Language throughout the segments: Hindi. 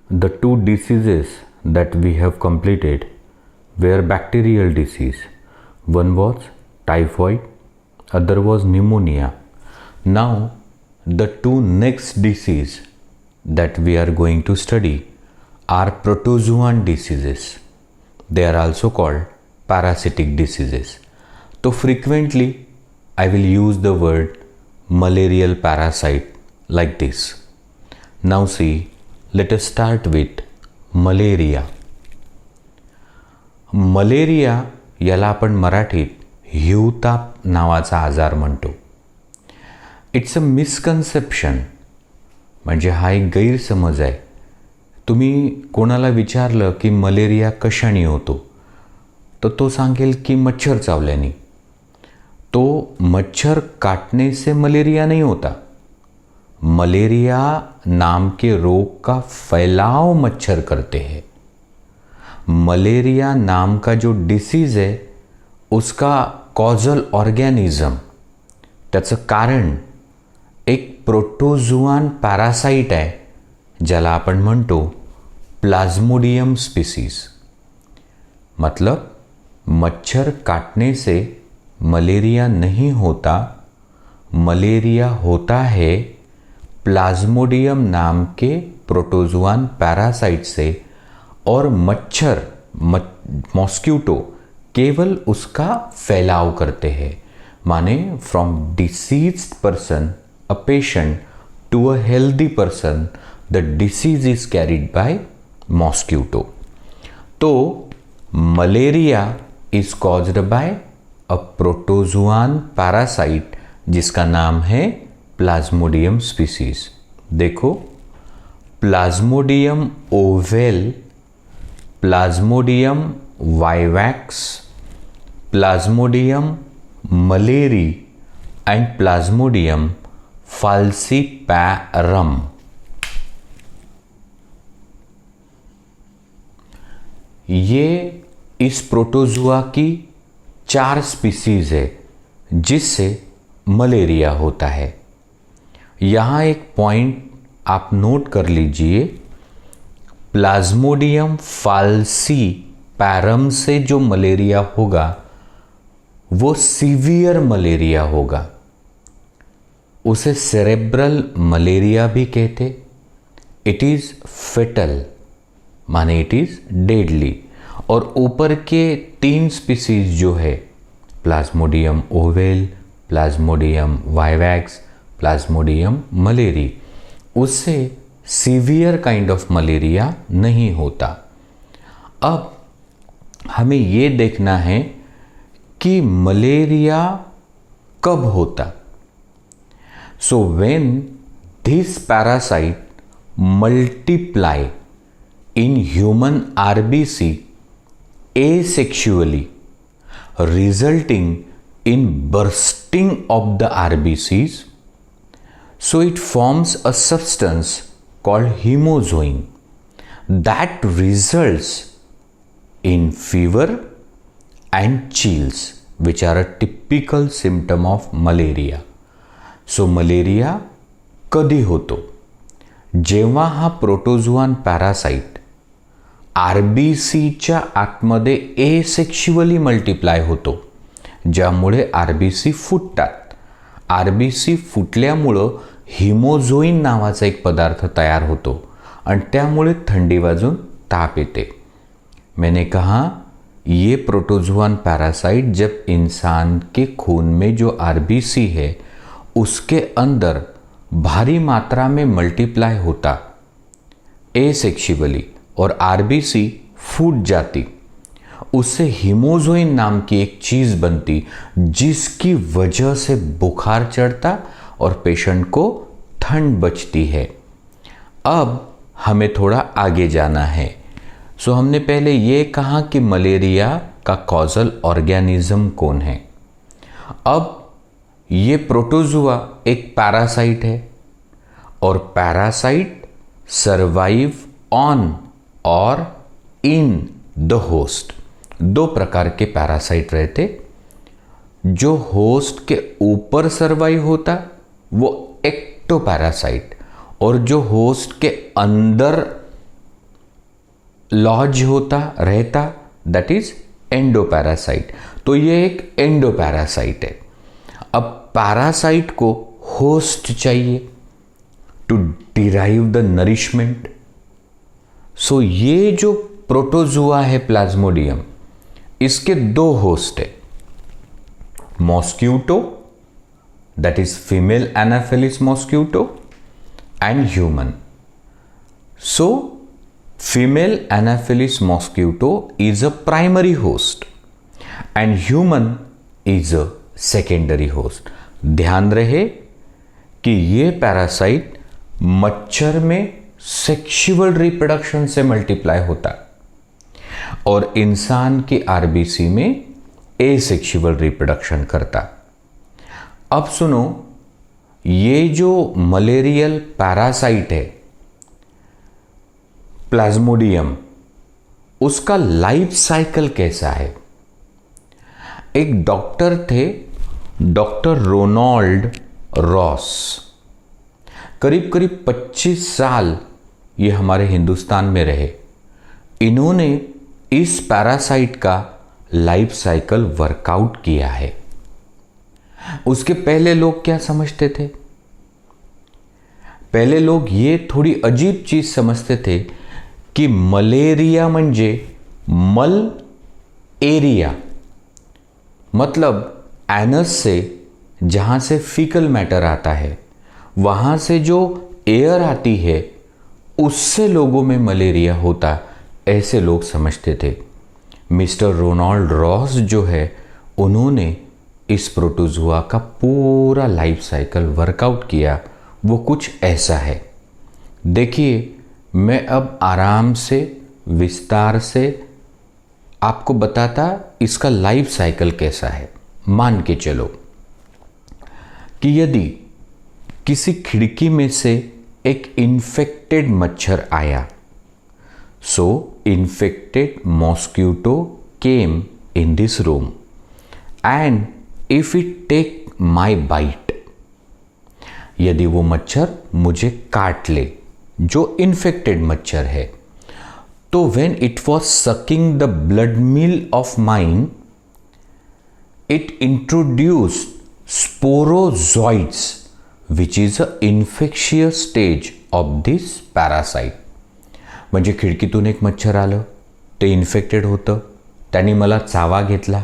The two diseases that we have completed were bacterial disease. One was typhoid, other was pneumonia. Now, the two next disease that we are going to study are protozoan diseases. They are also called parasitic diseases. So frequently I will use the word malarial parasite like this. Now see, let us start with malaria. Malaria याला आपण मराठीत हिवताप नावाचा आजार म्हणतो. इट्स अ मिसकन्सेप्शन, म्हणजे हा एक गैरसमज आहे. तुम्ही कोणाला विचारलं की मलेरिया कशाने होतो, तर तो सांगेल की मच्छर चावल्याने. तो मच्छर काटने से मलेरिया नहीं होता. मलेरिया नाम के रोग का फैलाव मच्छर करते हैं. मलेरिया नाम का जो डिसीज है उसका कॉजल ऑर्गेनिज्म, त्याचं कारण एक प्रोटोजुआन पॅरासाइट आहे ज्याला आपण म्हणतो प्लाज्मोडियम स्पीसीज. मतलब मच्छर काटने से मलेरिया नहीं होता, मलेरिया होता है प्लाज्मोडियम नाम के प्रोटोजुआन पैरासाइट से, और मच्छर मॉस्क्यूटो केवल उसका फैलाव करते हैं. माने from deceased person, a patient, to a healthy person, the disease is carried by mosquito. तो malaria is caused by a protozoan parasite जिसका नाम है प्लाज्मोडियम स्पीसीज. देखो, Plasmodium ovale, Plasmodium vivax, Plasmodium malariae and Plasmodium falciparum. ये इस प्रोटोजुआ की 4 स्पीसीज है जिससे मलेरिया होता है. यहाँ एक पॉइंट आप नोट कर लीजिए. प्लाज्मोडियम फाल्सीपैरम से जो मलेरिया होगा वो सीवियर मलेरिया होगा. उसे सेरेब्रल मलेरिया भी कहते. इट इज फेटल, माने इट इज डेडली. और ऊपर के 3 स्पीसीज जो है, Plasmodium ovale, Plasmodium vivax, Plasmodium malariae, उससे सीवियर काइंड ऑफ मलेरिया नहीं होता. अब हमें ये देखना है कि मलेरिया कब होता. So when this parasite multiply in human RBC asexually, resulting in bursting of the RBCs, so it forms a substance called hemozoin that results in fever and chills, which are a typical symptom of malaria. So malaria कधी होतो? जेव्हा हा प्रोटोजुआन पॅरासाइट RBCच्या आतमध्ये एसेक्शुअली मल्टिप्लाय होतो, ज्यामुळे RBC फुटतात. RBC फुटल्यामुळं हिमोझोइन नावाचा एक पदार्थ तयार होतो आणि त्यामुळे थंडी वाजून ताप येते. मैंने कहा ये प्रोटोजुआन पैरासाइट जब इंसान के खून में जो RBC है उसके अंदर भारी मात्रा में मल्टीप्लाई होता एसेक्शुअली और RBC फूट जाती, उससे हिमोजोइन नाम की एक चीज़ बनती जिसकी वजह से बुखार चढ़ता और पेशेंट को ठंड बचती है. अब हमें थोड़ा आगे जाना है. सो हमने पहले ये कहा कि मलेरिया का कॉजल ऑर्गेनिज्म कौन है. अब ये प्रोटोजुआ एक पैरासाइट है और पैरासाइट सर्वाइव ऑन और इन द होस्ट. 2 प्रकार के पैरासाइट रहते. जो होस्ट के ऊपर सर्वाइव होता वो एक्टोपैरासाइट, और जो होस्ट के अंदर लॉज होता रहता, दैट इज एंडोपैरासाइट। तो ये एक एंडोपैरासाइट है। अब पैरासाइट को होस्ट चाहिए टू डिराइव द नरिशमेंट। सो ये जो प्रोटोजुआ है प्लाज्मोडियम, इसके दो होस्ट है, mosquito that is female Anopheles mosquito and human. So female Anopheles mosquito is a primary host and human is a secondary host. ध्यान रहे कि ये पैरासाइट मच्छर में सेक्सुअल रिप्रोडक्शन से मल्टीप्लाई होता और इंसान के आरबीसी में एसेक्सुअल रिप्रोडक्शन करता। अब सुनो, ये जो मलेरियल पैरासाइट है प्लाज्मोडियम, उसका लाइफ साइकिल कैसा है? एक डॉक्टर थे, डॉक्टर रोनाल्ड रॉस, करीब करीब 25 साल ये हमारे हिंदुस्तान में रहे। इन्होंने इस पैरासाइट का लाइफ साइकिल वर्कआउट किया है। उसके पहले लोग क्या समझते थे? पहले लोग ये थोड़ी अजीब चीज समझते थे कि मलेरिया म्हणजे मल एरिया, मतलब एनस से जहां से फीकल मैटर आता है, वहां से जो एयर आती है उससे लोगों में मलेरिया होता, ऐसे लोग समझते थे। मिस्टर रोनाल्ड रॉस जो है, उन्होंने इस प्रोटोजुआ का पूरा लाइफ साइकिल वर्कआउट किया। वो कुछ ऐसा है। देखिए, मैं अब आराम से विस्तार से आपको बताता इसका लाइफ साइकिल कैसा है। मान के चलो कि यदि किसी खिड़की में से एक इन्फेक्टेड मच्छर आया, so infected mosquito came in this room and if it take my bite, यदि वो मच्छर मुझे काट ले, जो इन्फेक्टेड मच्छर है, तो when it was sucking the blood meal of mine, it introduced sporozoites which is a infectious stage of this parasite. म्हणजे खिडकीतून एक मच्छर आलं, ते इन्फेक्टेड होतं, त्यांनी मला चावा घेतला.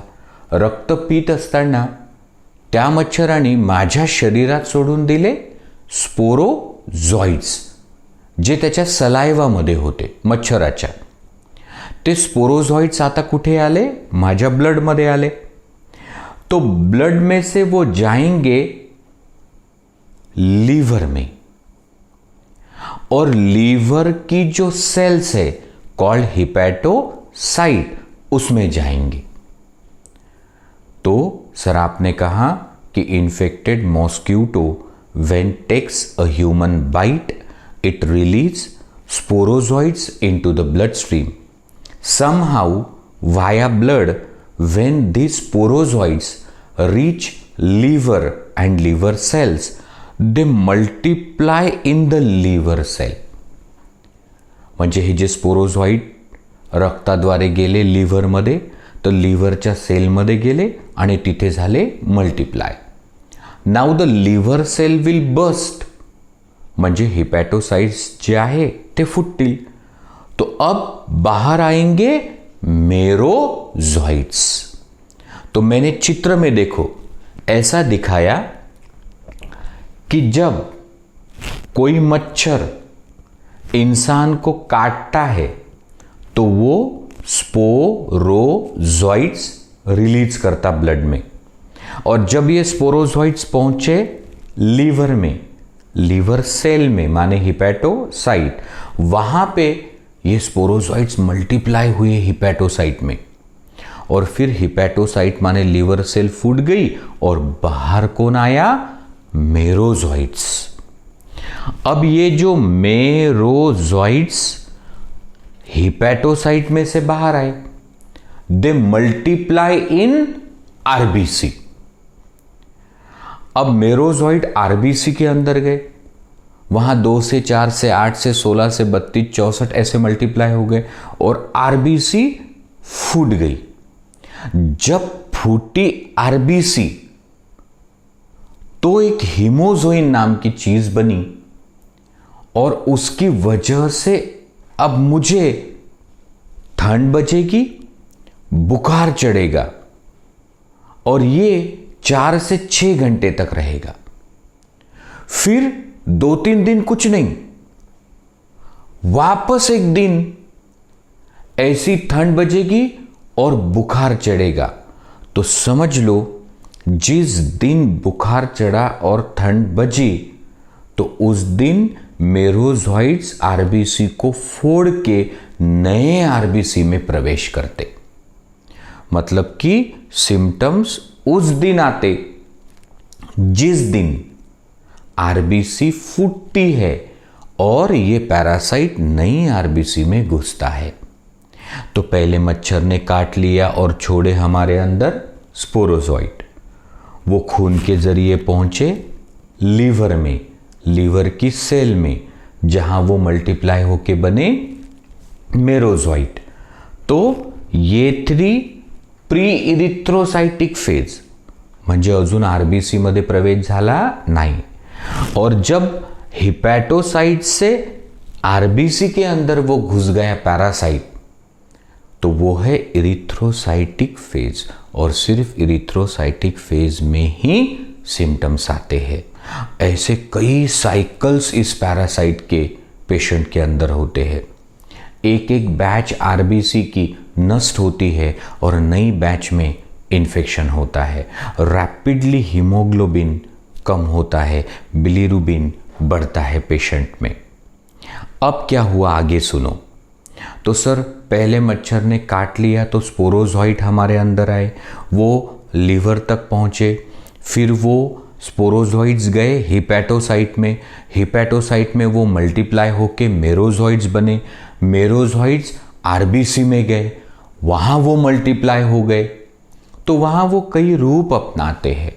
रक्त पीत असताना त्या मच्छराने माझ्या शरीरात सोडून दिले स्पोरोजॉइड्स, जे त्याच्या सलायवामध्ये होते मच्छराच्या. ते स्पोरोजॉइड्स आता कुठे आले? माझ्या ब्लडमध्ये आले. तो ब्लड में से वो जाएंगे लीवर में, और लीवर की जो सेल्स है कॉल्ड हिपैटोसाइट, उसमें जाएंगे. तो सर आपने कहा कि infected mosquito when takes a human bite, it release sporozoites into the blood stream. Somehow via blood, when these sporozoids reach liver and liver cells, they multiply in the liver cell. म्हणजे हे जे स्पोरोझॉइड रक्ताद्वारे गेले लिव्हरमध्ये, तर लिव्हरच्या सेलमध्ये गेले आणि तिथे झाले multiply. Now the liver cell will burst, म्हणजे हिपॅटोसाइट्स जे आहे ते फुटतील. तो अब बाहर आएंगे मेरोजॉइड्स. तो मैंने चित्र में देखो ऐसा दिखाया कि जब कोई मच्छर इंसान को काटता है तो वो स्पोरोजॉइड्स रिलीज करता ब्लड में, और जब ये स्पोरोजॉइड्स पहुंचे लीवर में, लीवर सेल में माने हिपैटोसाइट, वहां पे ये स्पोरोजॉइड्स मल्टीप्लाई हुए हिपैटोसाइट में, और फिर हिपैटोसाइट माने लीवर सेल फूट गई और बाहर कौन आया? मेरोजॉइड्स. अब ये जो मेरोजॉइड्स हिपैटोसाइट में से बाहर आए, दे मल्टीप्लाई इन आरबीसी. अब मेरोजॉइड आरबीसी के अंदर गए, वहाँ 2 से 4 से 8 से 16 से 32 64 ऐसे मल्टीप्लाई हो गए और आरबीसी फूट गई। जब फूटी आरबीसी तो एक हीमोजोइन नाम की चीज बनी और उसकी वजह से अब मुझे ठंड बचेगी, बुखार चढ़ेगा और ये 4 से 6 घंटे तक रहेगा। फिर 2-3 दिन कुछ नहीं, वापस एक दिन ऐसी ठंड बजेगी और बुखार चढ़ेगा। तो समझ लो जिस दिन बुखार चढ़ा और ठंड बजी तो उस दिन मेरोजॉइड्स आरबीसी को फोड़ के नए आरबीसी में प्रवेश करते। मतलब कि सिम्टम्स उस दिन आते जिस दिन आरबीसी फूटती है और ये पैरासाइट नई आरबीसी में घुसता है। तो पहले मच्छर ने काट लिया और छोड़े हमारे अंदर स्पोरोजॉइट। वो खून के जरिए पहुंचे लीवर में, लीवर की सेल में, जहां वो मल्टीप्लाई होके बने मेरोजॉइट। तो ये 3 प्री इरिथ्रोसाइटिक फेज म्हणजे अजून आरबीसी मध्ये प्रवेश झाला नाही। और जब हिपैटोसाइट से आरबीसी के अंदर वो घुस गया पैरासाइट तो वो है इरिथ्रोसाइटिक फेज और सिर्फ इरिथ्रोसाइटिक फेज में ही सिम्टम्स आते हैं। ऐसे कई साइकिल्स इस पैरासाइट के पेशेंट के अंदर होते हैं। एक एक बैच आरबीसी की नष्ट होती है और नई बैच में इन्फेक्शन होता है। रैपिडली हीमोग्लोबिन कम होता है, बिलीरुबिन बढ़ता है पेशेंट में। अब क्या हुआ आगे सुनो। तो सर पहले मच्छर ने काट लिया तो स्पोरोजॉइट हमारे अंदर आए, वो लीवर तक पहुँचे, फिर वो स्पोरोजॉइड्स गए हिपैटोसाइट में, हिपैटोसाइट में वो मल्टीप्लाई होके मेरोजॉइड्स बने, मेरोजॉइड्स आरबीसी में गए, वहाँ वो मल्टीप्लाई हो गए। तो वहाँ वो कई रूप अपनाते हैं,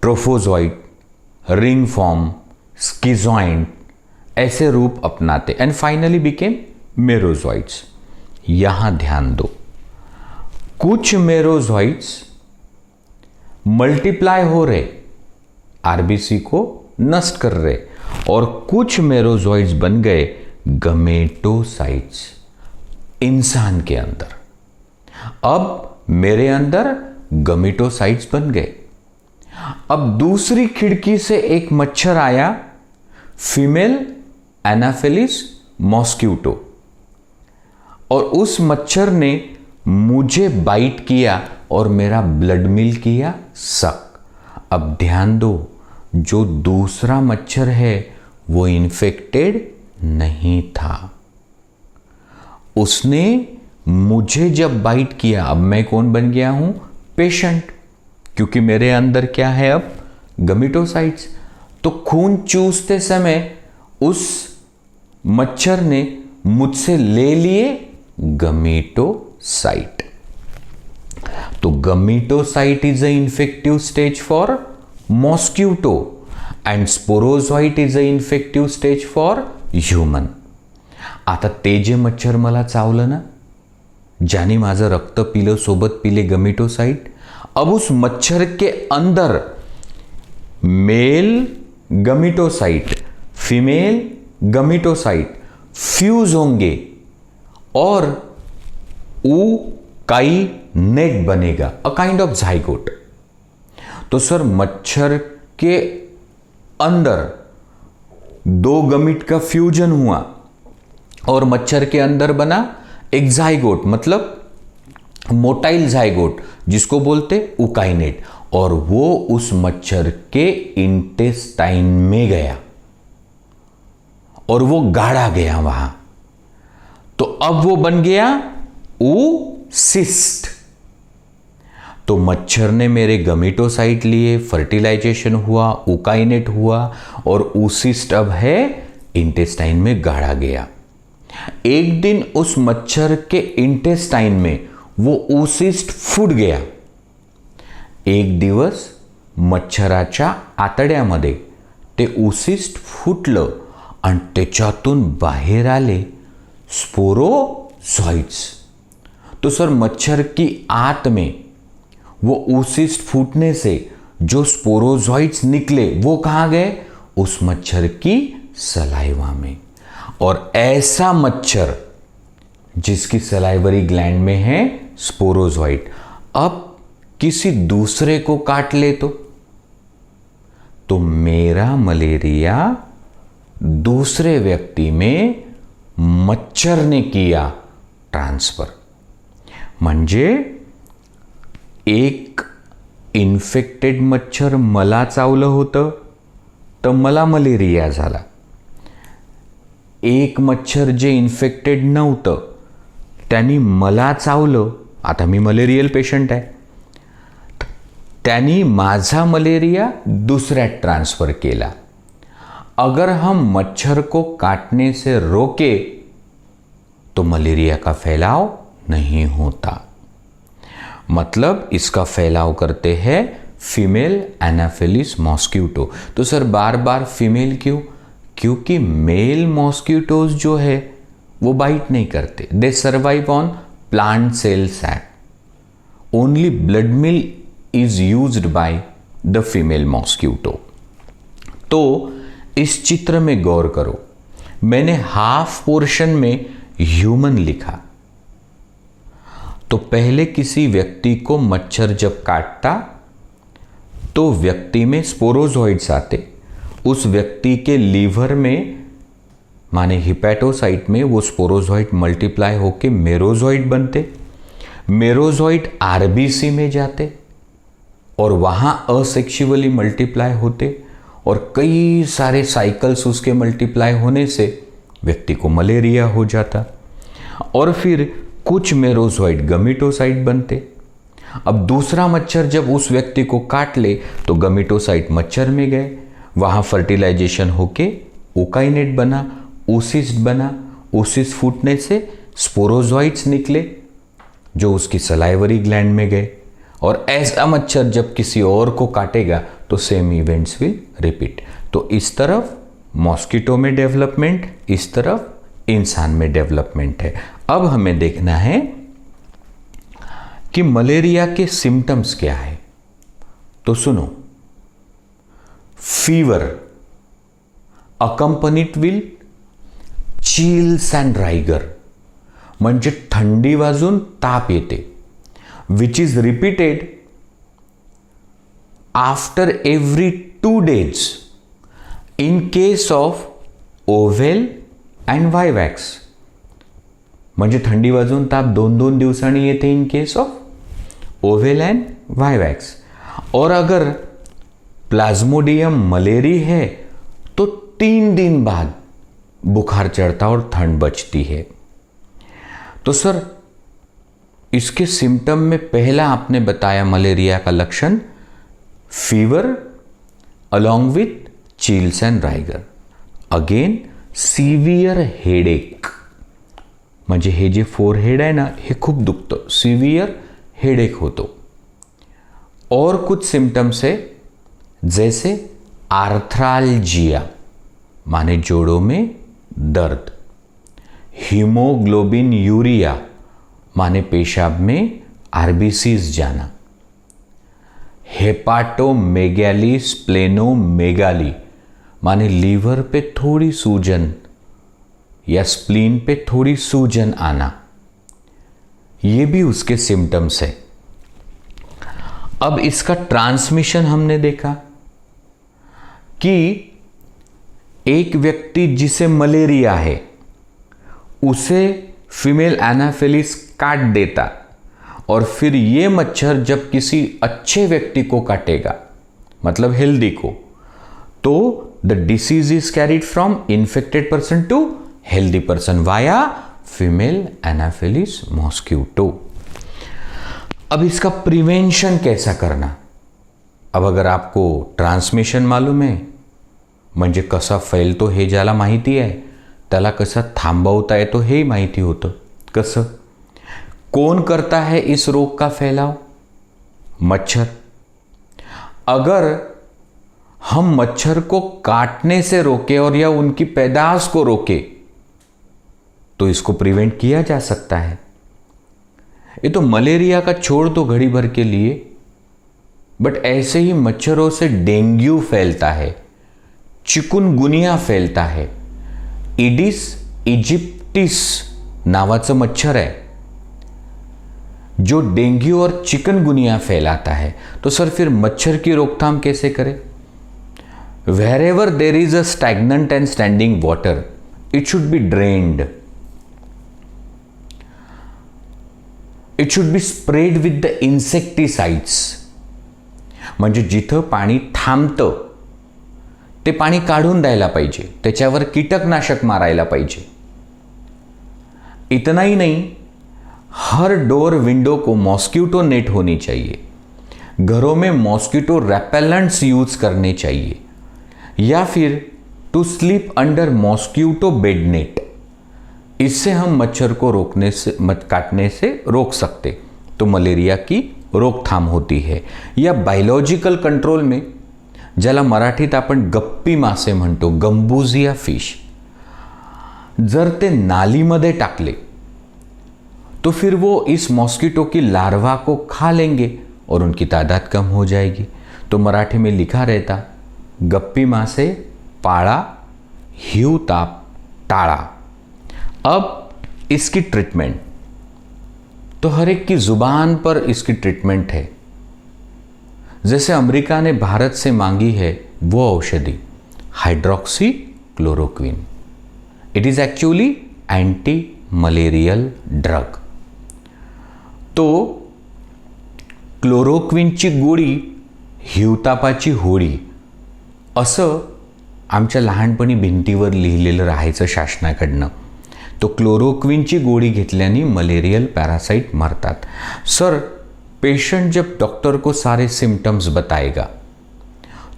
ट्रोफोजॉइड, रिंग फॉर्म, स्किजॉइंट ऐसे रूप अपनाते एंड फाइनली बिकेम मेरोजॉइड्स। यहां ध्यान दो, कुछ मेरोजॉइड्स मल्टीप्लाई हो रहे, आरबीसी को नष्ट कर रहे, और कुछ मेरोजॉइड्स बन गए गमेटोसाइट्स इंसान के अंदर। अब मेरे अंदर गमेटोसाइट्स बन गए। अब दूसरी खिड़की से एक मच्छर आया, फीमेल एनाफिलिस मॉस्क्यूटो, और उस मच्छर ने मुझे बाइट किया और मेरा ब्लड मिल किया सक। अब ध्यान दो, जो दूसरा मच्छर है वो इन्फेक्टेड नहीं था, उसने मुझे जब बाइट किया, अब मैं कौन बन गया हूं? पेशेंट, क्योंकि मेरे अंदर क्या है अब? गमेटोसाइट्स। तो खून चूसते समय उस मच्छर ने मुझसे ले लिए गमेटोसाइट। तो gametocyte is a infective stage for mosquito and sporozoite is a infective stage for human. आता ते जे मच्छर मला चावलं ना, ज्याने माझं रक्त पिलं, सोबत पिले गमेटोसाइट, अब उस मच्छर के अंदर मेल गमेटोसाइट, फीमेल गमेटोसाइट फ्यूज होंगे और ऊकाइनेट बनेगा, अ काइंड ऑफ जाइगोट। तो सर मच्छर के अंदर 2 गमीट का फ्यूजन हुआ और मच्छर के अंदर बना एक जाइगोट, मतलब मोटाइल जाइगोट, जिसको बोलते ऊकाइनेट, और वो उस मच्छर के इंटेस्टाइन में गया और वो गाड़ा गया वहां। तो अब वो बन गया oocyst। तो मच्छर ने मेरे गमेटोसाइट लिए, फर्टिलाइजेशन हुआ, ऊकाइनेट हुआ और oocyst अब है इंटेस्टाइन में गाड़ा गया। एक दिन उस मच्छर के इंटेस्टाइन में वो oocyst फूट गया। एक दिवस मच्छराच्या आतड्यामध्ये ते उसिस्ट फुटलं आणि त्याच्यातून बाहेर आले स्पोरोझॉइट्स. तो सर मच्छर की आंत में वो उसिस्ट फूटने से जो स्पोरोझॉइट्स निकले वो कहाँ गए? उस मच्छर की सलाइवा में. और ऐसा मच्छर जिसकी सलाइवरी ग्लैंड में है स्पोरोझॉइट, अब किसी दूसरे को काट ले तो मेरा मलेरिया दूसरे व्यक्ति में मच्छर ने किया ट्रांसफर. म्हणजे एक इन्फेक्टेड मच्छर मला चावलं होतं तर मला मलेरिया झाला. एक मच्छर जे इन्फेक्टेड नव्हतं त्यांनी मला चावलं, आता मी मलेरियल पेशंट आहे, त्यांनी माझा मलेरिया दूसऱ्यात ट्रांसफर केला. अगर हम मच्छर को काटने से रोके तो मलेरिया का फैलाव नहीं होता. मतलब इसका फैलाव करते हैं फीमेल एनाफिलिस मॉस्किटो. तो सर बार बार फीमेल क्यों? क्योंकि मेल मॉस्किटोज जो है वो बाइट नहीं करते. They survive on plant cell sap. Only blood meal is used by the female mosquito. तो इस चित्र में गौर करो, मैंने हाफ पोर्शन में ह्यूमन लिखा. तो पहले किसी व्यक्ति को मच्छर जब काटता तो व्यक्ति में स्पोरोझॉइट्स आते. उस व्यक्ति के लीवर में माने हिपैटोसाइट में वो स्पोरोझॉइट मल्टीप्लाई होके मेरोझॉइट बनते. मेरोझॉइट आरबीसी में जाते और वहाँ असेक्सुअली मल्टीप्लाई होते और कई सारे साइकिल्स उसके मल्टीप्लाई होने से व्यक्ति को मलेरिया हो जाता. और फिर कुछ मेरोझॉइट गमीटोसाइट बनते. अब दूसरा मच्छर जब उस व्यक्ति को काट ले तो गमीटोसाइट मच्छर में गए, वहाँ फर्टिलाइजेशन होके ओकाइनेट बना, ओसिस्ट बना. ओसिस्ट फूटने से स्पोरोझॉइट्स निकले जो उसकी सलाइवरी ग्लैंड में गए. और ऐसा मच्छर जब किसी और को काटेगा तो सेम इवेंट्स विल रिपीट. तो इस तरफ मॉस्किटो में डेवलपमेंट, इस तरफ इंसान में डेवलपमेंट है. अब हमें देखना है कि मलेरिया के सिम्टम्स क्या है. तो सुनो, fever accompanied will chills and rigor, म्हणजे थंडी वाजून ताप येते, which is repeated after every 2 days in case of ovel and vivax. म्हणजे थंडी वाजून ताप 2-2 दिवसांनी येते in case of oval and vivax. और अगर प्लाज्मोडियम मलेरी है तो 3 दिन बाद बुखार चढ़ता और ठंड बचती है. तो सर इसके सिम्टम में पहला आपने बताया मलेरिया का लक्षण fever along with chills and rigor. Again severe headache, म्हणजे हे जे फोरहेड आहे ना हे खूप दुखतं, सिव्हिअर हेडेक होतो. और कुछ सिम्टम्स है जैसे आर्थ्रालजिया माने जोड़ों में दर्द, हीमोग्लोबिन यूरिया माने पेशाब में आरबीसीज जाना, हेपाटोमेगाली स्प्लेनोमेगाली माने लीवर पे थोड़ी सूजन या स्प्लीन पे थोड़ी सूजन आना, ये भी उसके सिम्टम्स है. अब इसका ट्रांसमिशन हमने देखा कि एक व्यक्ति जिसे मलेरिया है उसे फीमेल एनाफिलिस काट देता और फिर ये मच्छर जब किसी अच्छे व्यक्ति को काटेगा, मतलब हेल्दी को, तो the disease is carried from infected person to healthy person via female anopheles mosquito. अब इसका प्रिवेंशन कैसा करना? अब अगर आपको ट्रान्समिशन मालूम आहे, म्हणजे कसा फैलतो हे ज्याला माहिती आहे त्याला कसं थांबवता येतो हेही माहिती होतं. कसं? कौन करता है इस रोग का फैलाव? मच्छर. अगर हम मच्छर को काटने से रोके और या उनकी पैदाश को रोके तो इसको प्रिवेंट किया जा सकता है। ये तो मलेरिया का छोड़ दो घड़ी भर के लिए, बट ऐसे ही मच्छरों से डेंगू फैलता है, चिकुनगुनिया फैलता है। इडिस इजिप्टिस नावाचं मच्छर है जो डेंगू और चिकनगुनिया फैलाता है। तो सर फिर मच्छर की रोकथाम कैसे करें? Wherever there is a stagnant and standing water, it should be drained. It should be sprayed with the insecticides. म्हणजे जिथं पाणी थांबतं ते पाणी काढून द्यायला पाहिजे, त्याच्यावर कीटकनाशक मारायला पाहिजे। इतना ही नहीं, हर डोर विंडो को मॉस्किटो नेट होनी चाहिए, घरों में मॉस्किटो रेपेलेंट्स यूज करने चाहिए, या फिर to sleep under mosquito bed net. इससे हम मच्छर को काटने से रोक सकते, तो मलेरिया की रोकथाम होती है। या बायोलॉजिकल कंट्रोल में ज्याला मराठीत आपण गप्पी मासे म्हणतो, गंबुजिया फिश, जर ते नालीमध्ये टाकले तो फिर वो इस मॉस्किटो की लार्वा को खा लेंगे और उनकी तादाद कम हो जाएगी। तो मराठी में लिखा रहता, गप्पी मासे पाळा, हिव ताप टाळा। अब इसकी ट्रीटमेंट तो हर एक की जुबान पर इसकी ट्रीटमेंट है। जैसे अमेरिका ने भारत से मांगी है वो औषधि hydroxy chloroquine. It is actually anti malarial drug. तो क्लोरोक्विनची गोळी हिवतापाची होळी असं आमच्या लहानपणी भिंतीवर लिहिलेलं राहायचं शासनाकडनं। तो क्लोरोक्विनची गोळी घेतल्याने मलेरियल पैरासाइट मरतात। सर पेशेंट जब डॉक्टर को सारे सिम्टम्स बताएगा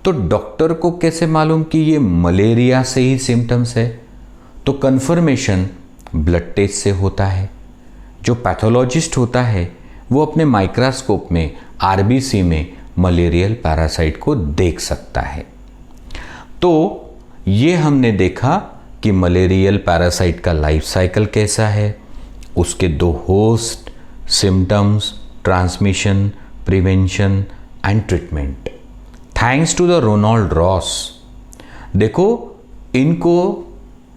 तो डॉक्टर को कैसे मालूम कि ये मलेरिया से ही सिम्टम्स है? तो कंफर्मेशन ब्लड टेस्ट से होता है। जो पैथोलॉजिस्ट होता है वो अपने माइक्रोस्कोप में आरबीसी में मलेरियल पैरासाइट को देख सकता है। तो ये हमने देखा कि मलेरियल पैरासाइट का लाइफ साइकिल कैसा है, उसके दो host, symptoms, transmission, prevention and treatment. Thanks to the Ronald Ross. देखो इनको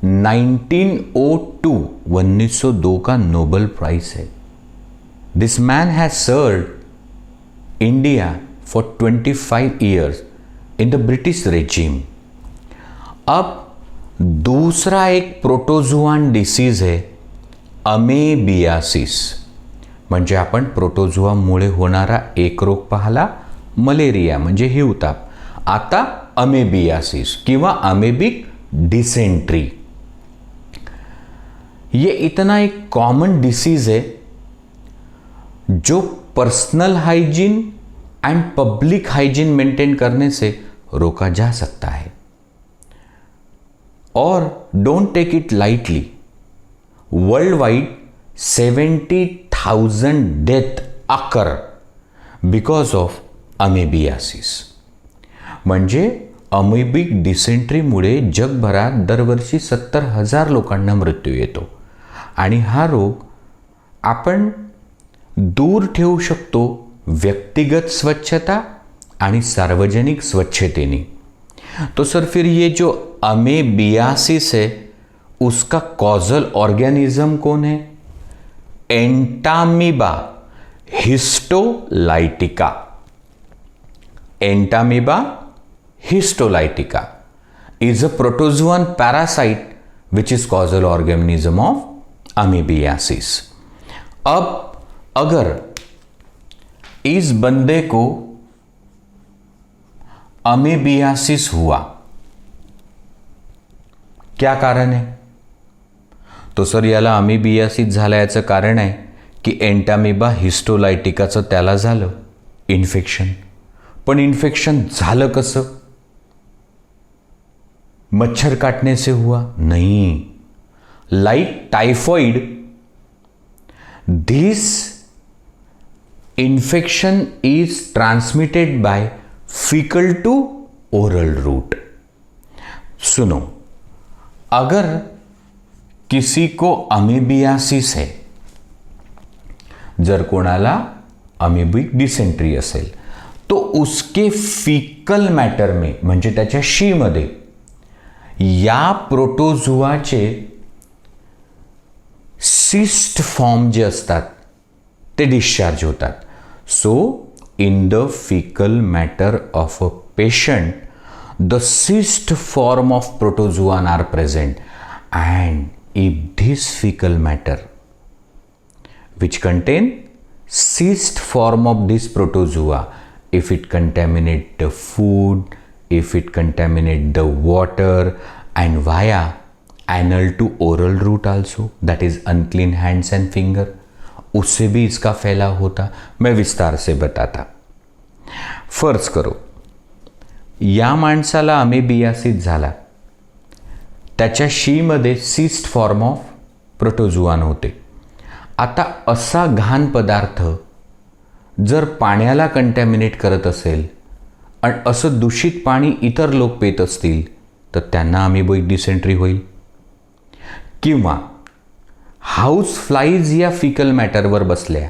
1902 का नोबेल प्राइज है। This man has served India for 25 years in the British regime. अब दूसरा एक प्रोटोजुआन डिसीज है अमेबियासिस। म्हणजे आपण प्रोटोजुआमुळे होणारा एक रोग पाहला, मलेरिया म्हणजे हिवताप। आता अमेबियासिस किंवा अमेबिक डिसेंट्री। ये इतना एक कॉमन डिसीज है जो personal hygiene and public hygiene maintain करने से रोका जा सकता है। और don't take it lightly. Worldwide 70,000 death occur because of amoebiasis. म्हणजे अमेबिक डिसेंट्रीमुळे जगभरात दरवर्षी 70,000 लोकांना मृत्यू येतो। आणि हा रोग आपण दूर ठेवू शकतो व्यक्तिगत स्वच्छता आणि सार्वजनिक स्वच्छतेने। तो सर फिर ये जो अमेबियासिस है उसका कॉजल ऑर्गेनिज्म कौन है? Entamoeba histolytica. Entamoeba histolytica is a protozoan parasite which is causal organism of amoebiasis। अब अगर इस बंदे को अमेबियासिस हुआ, क्या कारण है? तो सर याला अमेबियासिस झाला याचं कारण आहे की एंटामीबा हिस्टोलाइटिकाचं त्याला झालं इन्फेक्शन। पण इन्फेक्शन झालं कसं? मच्छर काटने से हुआ? नहीं। Like typhoid, this infection is transmitted by faecal to oral route. सुनो, अगर किसी को अमेबियासिस है, जर कोणाला अमेबिक डिसेंट्री असेल, तो उसके फिकल मॅटर में म्हणजे त्याच्या शी मध्ये या प्रोटोझुआचे सिस्ट फॉर्म जे असतात ते डिस्चार्ज होतात. So in the faecal matter of a patient the cyst form of protozoan are present, and if this fecal matter which contain cyst form of this protozoa, if it contaminate the food, if it contaminate the water and via anal to oral route also, that is unclean hands and finger, उससे भी इसका फैलाव होता. मैं विस्तार से बताता. फर्ज करो या माणसाला अमेबियासिस झाला, त्याच्या शीमध्ये सिस्ट फॉर्म ऑफ प्रोटोझुआन होते. आता असा घाण पदार्थ जर पाण्याला कंटॅमिनेट करत असेल आणि असं दूषित पाणी इतर लोक पित असतील तर त्यांना अमेबिक डिसेंट्री होईल. किंवा हाउस फ्लाइज या फीकल मैटरवर बसल्या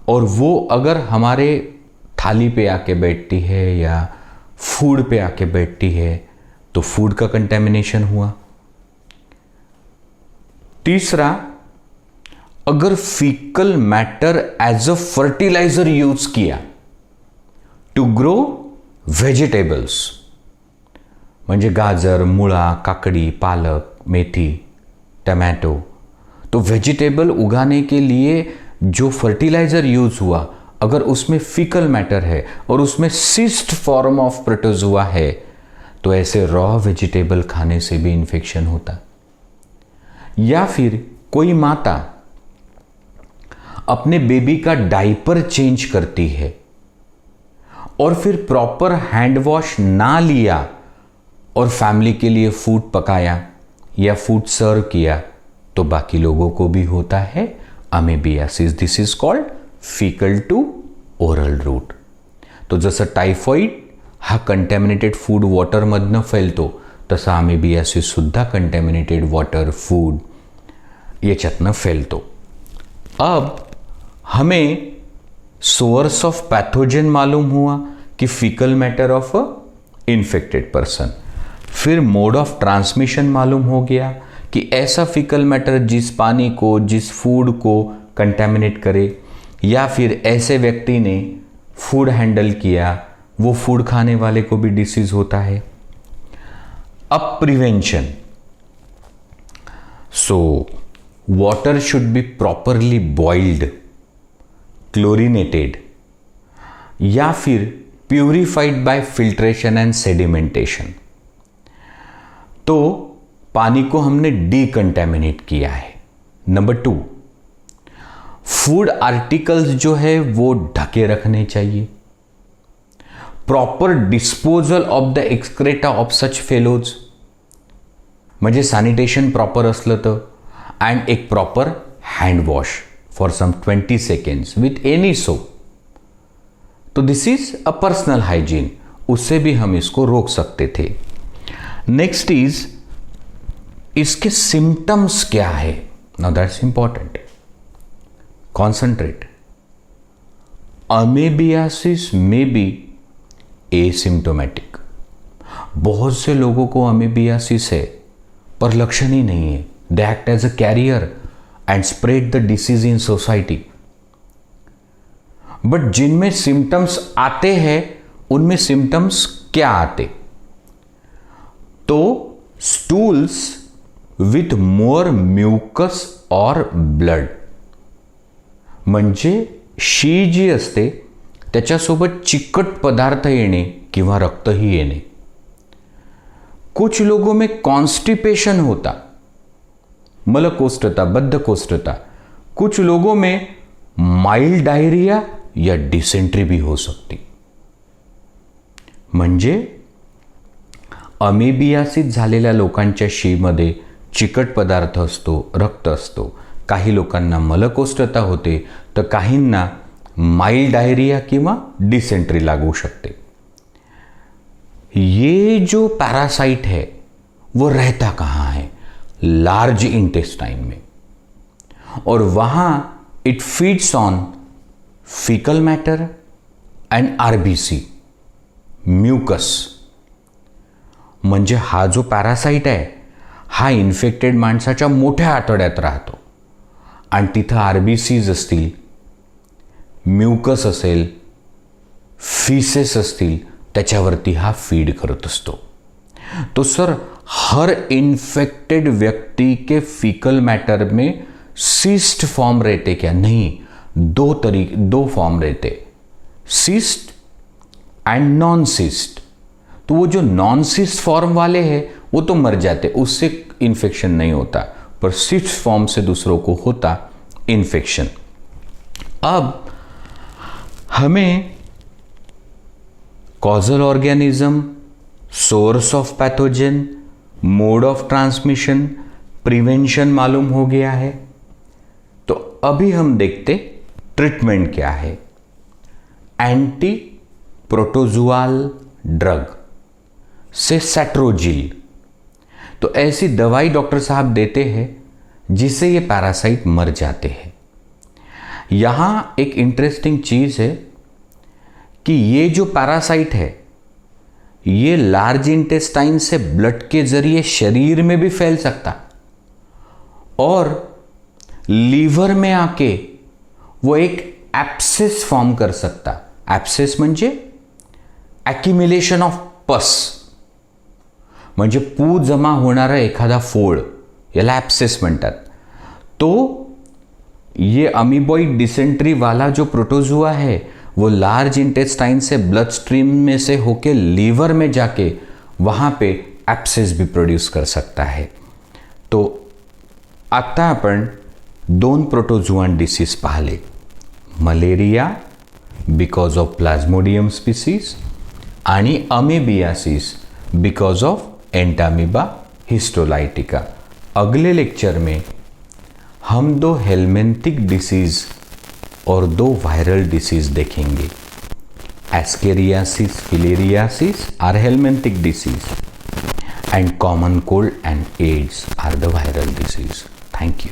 और वो अगर हमारे थाली पे आके बैठती है या फूड पे आके बैठती है तो फूड का कंटेमिनेशन हुआ. तीसरा, अगर faecal matter as a fertiliser use किया टू ग्रो वेजिटेबल्स, म्हणजे गाजर, मुळा, काकड़ी, पालक, मेथी, टमाटो, तो वेजिटेबल उगाने के लिए जो फर्टिलाइजर यूज हुआ, अगर उसमें फीकल मैटर है और उसमें सिस्ट फॉर्म ऑफ प्रोटोजुआ है तो ऐसे रॉ वेजिटेबल खाने से भी इन्फेक्शन होता. या फिर कोई माता अपने बेबी का डायपर चेंज करती है और फिर प्रॉपर हैंड वॉश ना लिया और फैमिली के लिए फूड पकाया या फूड सर्व किया तो बाकी लोगों को भी होता है amoebiasis. This is called faecal to oral route. तो जसं टायफॉइड हा कंटॅमिनेटेड फूड वॉटरमधनं फैलतो तसा अमेबियासिस सुद्धा कंटॅमिनेटेड वॉटर, फूड याच्यातनं फैलतो. अब हमें सोर्स ऑफ पैथोजन मालूम हुआ कि faecal matter of a infected person. फिर मोड ऑफ ट्रांसमिशन मालूम हो गया कि ऐसा फीकल मैटर जिस पानी को, जिस फूड को कंटैमिनेट करे या फिर ऐसे व्यक्ति ने फूड हैंडल किया, वो फूड खाने वाले को भी डिसीज होता है. अब prevention. So water should be properly boiled, chlorinated या फिर purified bye filtration and sedimentation. तो पानी को हमने डीकंटैमिनेट किया है. नंबर 2, फूड आर्टिकल्स जो है वो ढके रखने चाहिए. Proper disposal of the excreta of such fellows, म्हणजे सॅनिटेशन प्रॉपर असलं तर, अँड एक proper hand wash for some 20 seconds with any soap. तो this is a personal hygiene, उससे भी हम इसको रोक सकते थे. नेक्स्ट इज इसके सिम्टम्स क्या है. Now that's important. कॉन्सेंट्रेट. अमेबियासिस में बी एसिम्टोमेटिक. बहुत से लोगों को अमेबियासिस है पर लक्षण ही नहीं है. They act as a carrier and spread the disease in society. But जिनमें सिम्टम्स आते हैं उनमें सिम्टम्स क्या आते, तो स्टूल्स विथ मोर म्यूकस और ब्लड, म्हणजे शी जी असते त्याच्यासोबत चिकट पदार्थ येणे किंवा रक्तही येणे. कुछ लोगों में कॉन्स्टिपेशन होता, मलकोष्ठता, बद्धकोष्ठता. कुछ लोगों में माइल्ड डायरिया या डिसेंट्री भी हो सकती. म्हणजे अमेबियासिस झालेल्या लोकांच्या शीमध्ये चिकट पदार्थ असतो, रक्त असतो. काही लोकांना मलकोष्ठता होते तर काहींना माइल्ड डायरिया किंवा डिसेंट्री लागू शकते. ये जो पैरासाइट है वो रहता कहाँ है? लार्ज इंटेस्टाइन में, और वहां it feeds on faecal matter and RBC, mucus. म्हणजे हा जो पॅरासाइट आहे हा इन्फेक्टेड माणसाच्या मोठ्या आतड्यात राहतो आणि तिथं आरबीसीज असतील, म्यूकस असेल, फीसेस असतील, त्याच्यावरती हा फीड करत असतो. तो सर हर इन्फेक्टेड व्यक्ति के फीकल मैटर में सिस्ट फॉर्म रहते क्या? नहीं, दो फॉर्म रहते, सिस्ट एंड नॉन सिस्ट. तो वो जो नॉन सिस्ट फॉर्म वाले हैं वो तो मर जाते, उससे इन्फेक्शन नहीं होता, पर सिस्ट फॉर्म से दूसरों को होता इन्फेक्शन. अब हमें causal organism, source of pathogen, mode of transmission, prevention मालूम हो गया है. तो अभी हम देखते ट्रीटमेंट क्या है. एंटी प्रोटोजुआल ड्रग से सेट्रोजिल. तो ऐसी दवाई डॉक्टर साहब देते हैं जिससे ये पैरासाइट मर जाते हैं. यहां एक इंटरेस्टिंग चीज है कि ये जो पैरासाइट है ये लार्ज इंटेस्टाइन से ब्लड के जरिए शरीर में भी फैल सकता और लीवर में आके वो एक एब्सेस फॉर्म कर सकता. एब्सेस म्हणजे ॲक्युम्युलेशन ऑफ पस, म्हणजे पू जमा होणारा एखादा फोड, याला ॲब्सेस म्हणतात. तो ये अमीबॉइड डिसेंट्री वाला जो प्रोटोजुआ है वो लार्ज इंटेस्टाइन से ब्लड स्ट्रीम में से होके लीवर में जाके वहाँ पे एब्सेस भी प्रोड्यूस कर सकता है. तो आता आपण 2 प्रोटोजुआन डिसीज पाहिले, malaria because of plasmodium species आणि amoebiasis because of entamoeba histolytica. अगले लेक्चर में हम 2 हेलमिंथिक डिसीज और 2 वायरल डिसीज देखेंगे. Ascariasis filariasis are helminthic disease and common cold and AIDS are the viral disease. Thank you.